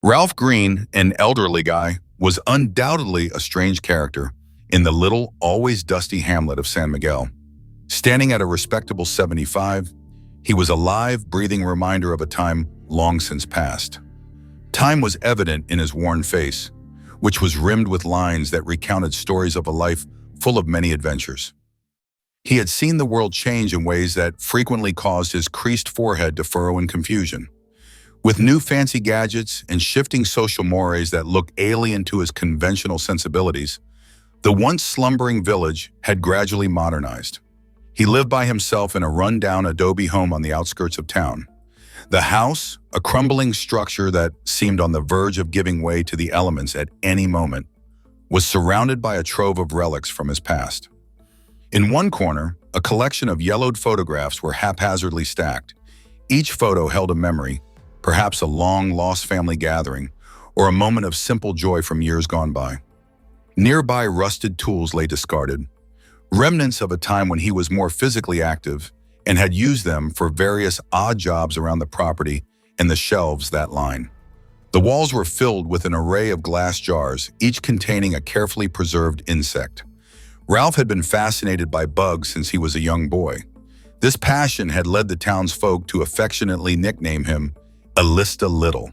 Ralph Green, an elderly guy, was undoubtedly a strange character in the little, always dusty hamlet of San Miguel. Standing at a respectable 75, he was a live, breathing reminder of a time long since past. Time was evident in his worn face, which was rimmed with lines that recounted stories of a life full of many adventures. He had seen the world change in ways that frequently caused his creased forehead to furrow in confusion. With new fancy gadgets and shifting social mores that looked alien to his conventional sensibilities, the once slumbering village had gradually modernized. He lived by himself in a run-down adobe home on the outskirts of town. The house, a crumbling structure that seemed on the verge of giving way to the elements at any moment, was surrounded by a trove of relics from his past. In one corner, a collection of yellowed photographs were haphazardly stacked. Each photo held a memory, perhaps a long-lost family gathering, or a moment of simple joy from years gone by. Nearby, rusted tools lay discarded, remnants of a time when he was more physically active and had used them for various odd jobs around the property and the shelves that line. The walls were filled with an array of glass jars, each containing a carefully preserved insect. Ralph had been fascinated by bugs since he was a young boy. This passion had led the townsfolk to affectionately nickname him Alista Little.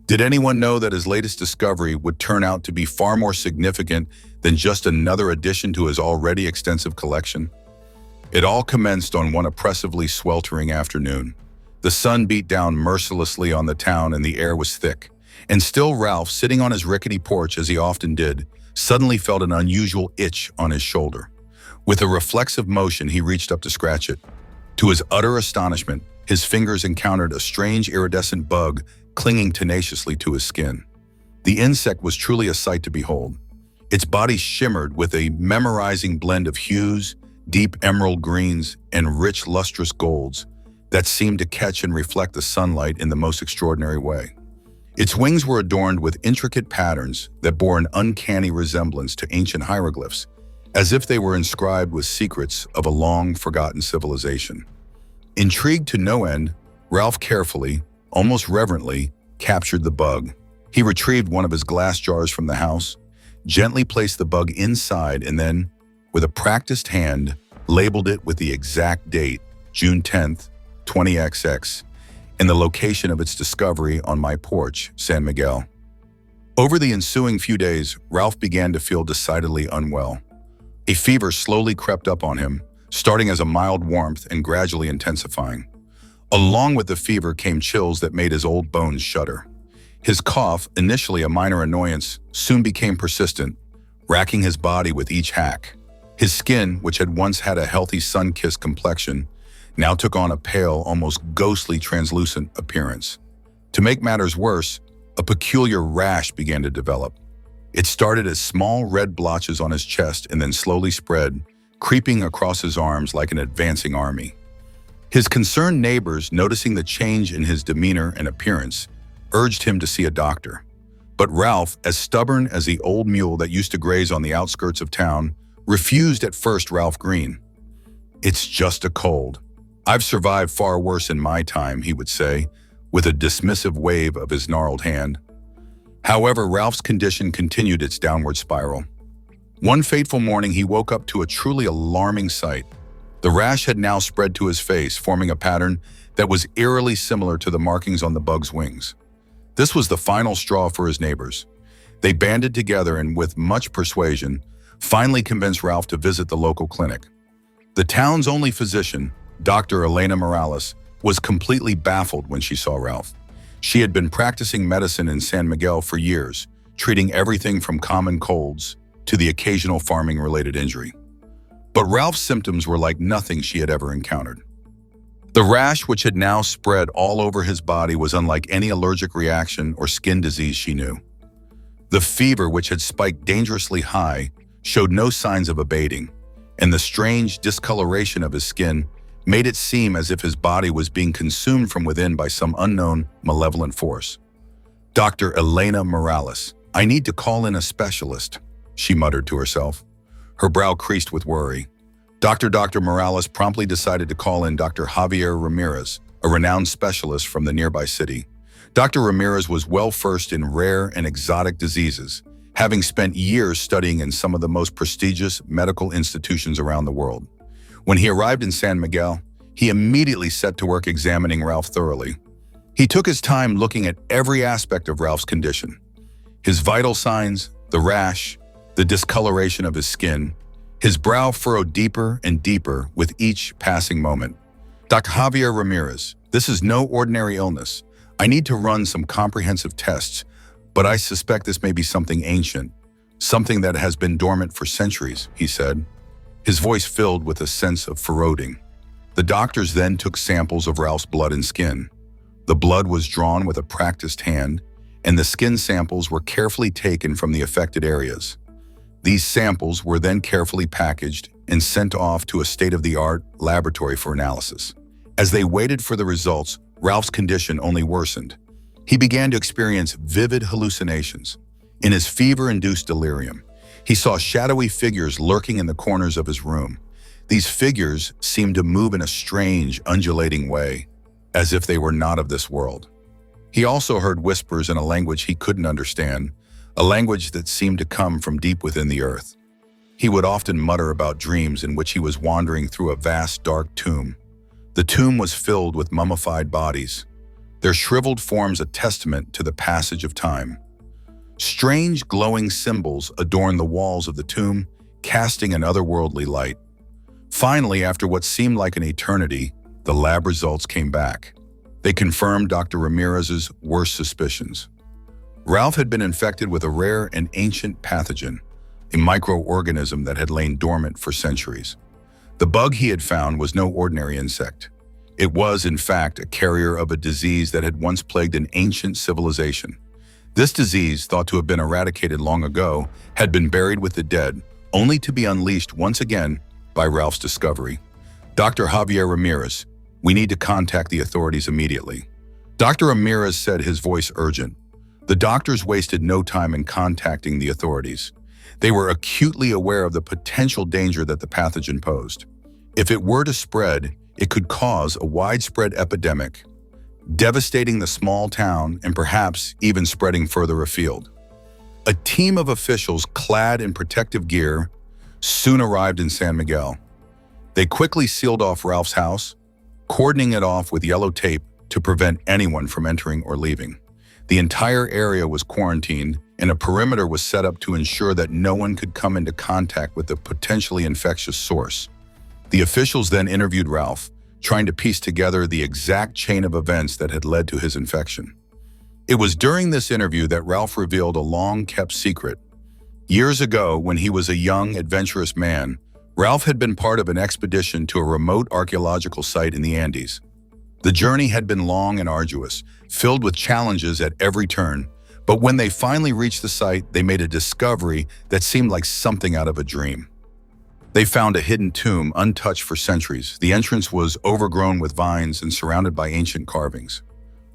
Did anyone know that his latest discovery would turn out to be far more significant than just another addition to his already extensive collection? It all commenced on one oppressively sweltering afternoon. The sun beat down mercilessly on the town and the air was thick. And still Ralph, sitting on his rickety porch as he often did, suddenly felt an unusual itch on his shoulder. With a reflexive motion, he reached up to scratch it. To his utter astonishment, his fingers encountered a strange iridescent bug clinging tenaciously to his skin. The insect was truly a sight to behold. Its body shimmered with a memorizing blend of hues, deep emerald greens, and rich lustrous golds that seemed to catch and reflect the sunlight in the most extraordinary way. Its wings were adorned with intricate patterns that bore an uncanny resemblance to ancient hieroglyphs, as if they were inscribed with secrets of a long-forgotten civilization. Intrigued to no end, Ralph carefully, almost reverently, captured the bug. He retrieved one of his glass jars from the house, gently placed the bug inside, and then, with a practiced hand, labeled it with the exact date, June 10th, 20XX, and the location of its discovery on my porch, San Miguel. Over the ensuing few days, Ralph began to feel decidedly unwell. A fever slowly crept up on him, starting as a mild warmth and gradually intensifying. Along with the fever came chills that made his old bones shudder. His cough, initially a minor annoyance, soon became persistent, racking his body with each hack. His skin, which had once had a healthy sun-kissed complexion, now took on a pale, almost ghostly translucent appearance. To make matters worse, a peculiar rash began to develop. It started as small red blotches on his chest and then slowly spread, creeping across his arms like an advancing army. His concerned neighbors, noticing the change in his demeanor and appearance, urged him to see a doctor. But Ralph, as stubborn as the old mule that used to graze on the outskirts of town, refused at first. Ralph Green. "It's just a cold. I've survived far worse in my time," he would say, with a dismissive wave of his gnarled hand. However, Ralph's condition continued its downward spiral. One fateful morning, he woke up to a truly alarming sight. The rash had now spread to his face, forming a pattern that was eerily similar to the markings on the bug's wings. This was the final straw for his neighbors. They banded together and, with much persuasion, finally convinced Ralph to visit the local clinic. The town's only physician, Dr. Elena Morales, was completely baffled when she saw Ralph. She had been practicing medicine in San Miguel for years, treating everything from common colds to the occasional farming-related injury. But Ralph's symptoms were like nothing she had ever encountered. The rash, which had now spread all over his body, was unlike any allergic reaction or skin disease she knew. The fever, which had spiked dangerously high, showed no signs of abating, and the strange discoloration of his skin made it seem as if his body was being consumed from within by some unknown, malevolent force. "Dr. Elena Morales, I need to call in a specialist," she muttered to herself. Her brow creased with worry. Dr. Morales promptly decided to call in Dr. Javier Ramirez, a renowned specialist from the nearby city. Dr. Ramirez was well-versed in rare and exotic diseases, having spent years studying in some of the most prestigious medical institutions around the world. When he arrived in San Miguel, he immediately set to work examining Ralph thoroughly. He took his time looking at every aspect of Ralph's condition: his vital signs, the rash, the discoloration of his skin. His brow furrowed deeper and deeper with each passing moment. "Dr. Javier Ramirez, this is no ordinary illness. I need to run some comprehensive tests, but I suspect this may be something ancient, something that has been dormant for centuries," he said, his voice filled with a sense of foreboding. The doctors then took samples of Ralph's blood and skin. The blood was drawn with a practiced hand, and the skin samples were carefully taken from the affected areas. These samples were then carefully packaged and sent off to a state-of-the-art laboratory for analysis. As they waited for the results, Ralph's condition only worsened. He began to experience vivid hallucinations. In his fever-induced delirium, he saw shadowy figures lurking in the corners of his room. These figures seemed to move in a strange, undulating way, as if they were not of this world. He also heard whispers in a language he couldn't understand, a language that seemed to come from deep within the earth. He would often mutter about dreams in which he was wandering through a vast, dark tomb. The tomb was filled with mummified bodies, their shriveled forms a testament to the passage of time. Strange, glowing symbols adorned the walls of the tomb, casting an otherworldly light. Finally, after what seemed like an eternity, the lab results came back. They confirmed Dr. Ramirez's worst suspicions. Ralph had been infected with a rare and ancient pathogen, a microorganism that had lain dormant for centuries. The bug he had found was no ordinary insect. It was, in fact, a carrier of a disease that had once plagued an ancient civilization. This disease, thought to have been eradicated long ago, had been buried with the dead, only to be unleashed once again by Ralph's discovery. "Dr. Javier Ramirez, we need to contact the authorities immediately." Dr. Ramirez said, his voice urgent. The doctors wasted no time in contacting the authorities. They were acutely aware of the potential danger that the pathogen posed. If it were to spread, it could cause a widespread epidemic, devastating the small town and perhaps even spreading further afield. A team of officials clad in protective gear soon arrived in San Miguel. They quickly sealed off Ralph's house, cordoning it off with yellow tape to prevent anyone from entering or leaving. The entire area was quarantined, and a perimeter was set up to ensure that no one could come into contact with the potentially infectious source. The officials then interviewed Ralph, trying to piece together the exact chain of events that had led to his infection. It was during this interview that Ralph revealed a long-kept secret. Years ago, when he was a young, adventurous man, Ralph had been part of an expedition to a remote archaeological site in the Andes. The journey had been long and arduous, filled with challenges at every turn, but when they finally reached the site, they made a discovery that seemed like something out of a dream. They found a hidden tomb untouched for centuries. The entrance was overgrown with vines and surrounded by ancient carvings.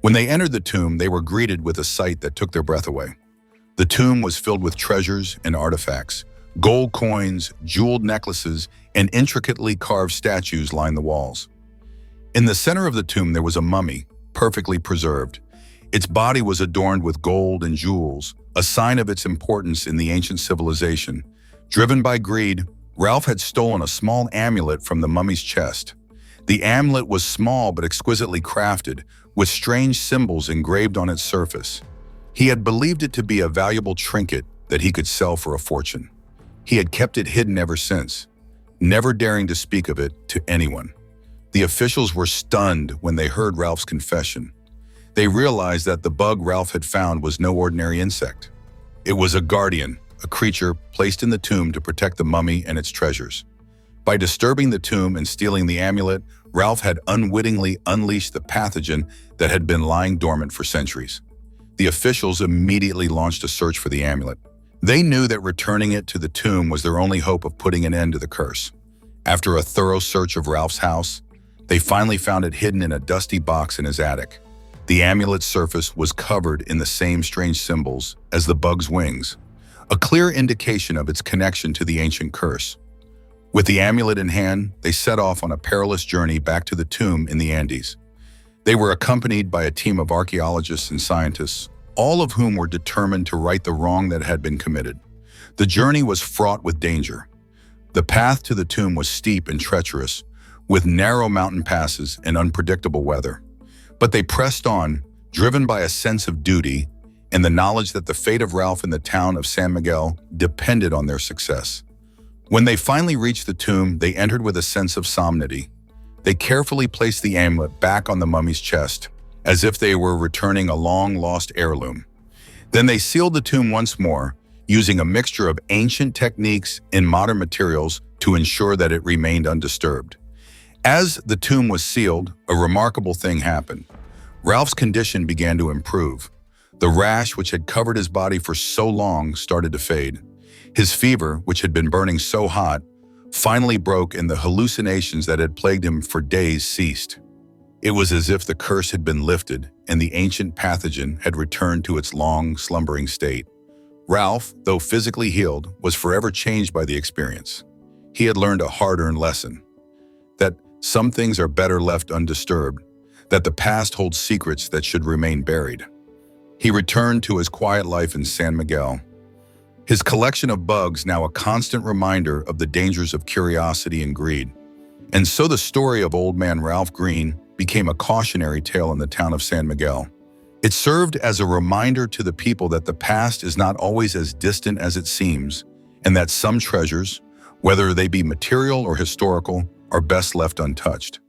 When they entered the tomb, they were greeted with a sight that took their breath away. The tomb was filled with treasures and artifacts. Gold coins, jeweled necklaces, and intricately carved statues lined the walls. In the center of the tomb, there was a mummy, perfectly preserved. Its body was adorned with gold and jewels, a sign of its importance in the ancient civilization. Driven by greed, Ralph had stolen a small amulet from the mummy's chest. The amulet was small but exquisitely crafted, with strange symbols engraved on its surface. He had believed it to be a valuable trinket that he could sell for a fortune. He had kept it hidden ever since, never daring to speak of it to anyone. The officials were stunned when they heard Ralph's confession. They realized that the bug Ralph had found was no ordinary insect. It was a guardian, a creature placed in the tomb to protect the mummy and its treasures. By disturbing the tomb and stealing the amulet, Ralph had unwittingly unleashed the pathogen that had been lying dormant for centuries. The officials immediately launched a search for the amulet. They knew that returning it to the tomb was their only hope of putting an end to the curse. After a thorough search of Ralph's house, they finally found it hidden in a dusty box in his attic. The amulet's surface was covered in the same strange symbols as the bug's wings, a clear indication of its connection to the ancient curse. With the amulet in hand, they set off on a perilous journey back to the tomb in the Andes. They were accompanied by a team of archaeologists and scientists, all of whom were determined to right the wrong that had been committed. The journey was fraught with danger. The path to the tomb was steep and treacherous, with narrow mountain passes and unpredictable weather. But they pressed on, driven by a sense of duty and the knowledge that the fate of Ralph in the town of San Miguel depended on their success. When they finally reached the tomb, they entered with a sense of solemnity. They carefully placed the amulet back on the mummy's chest, as if they were returning a long-lost heirloom. Then they sealed the tomb once more, using a mixture of ancient techniques and modern materials to ensure that it remained undisturbed. As the tomb was sealed, a remarkable thing happened. Ralph's condition began to improve. The rash, which had covered his body for so long, started to fade. His fever, which had been burning so hot, finally broke and the hallucinations that had plagued him for days ceased. It was as if the curse had been lifted and the ancient pathogen had returned to its long, slumbering state. Ralph, though physically healed, was forever changed by the experience. He had learned a hard-earned lesson, that some things are better left undisturbed, that the past holds secrets that should remain buried. He returned to his quiet life in San Miguel, his collection of bugs now a constant reminder of the dangers of curiosity and greed. And so the story of Old Man Ralph Green became a cautionary tale in the town of San Miguel. It served as a reminder to the people that the past is not always as distant as it seems, and that some treasures, whether they be material or historical, are best left untouched.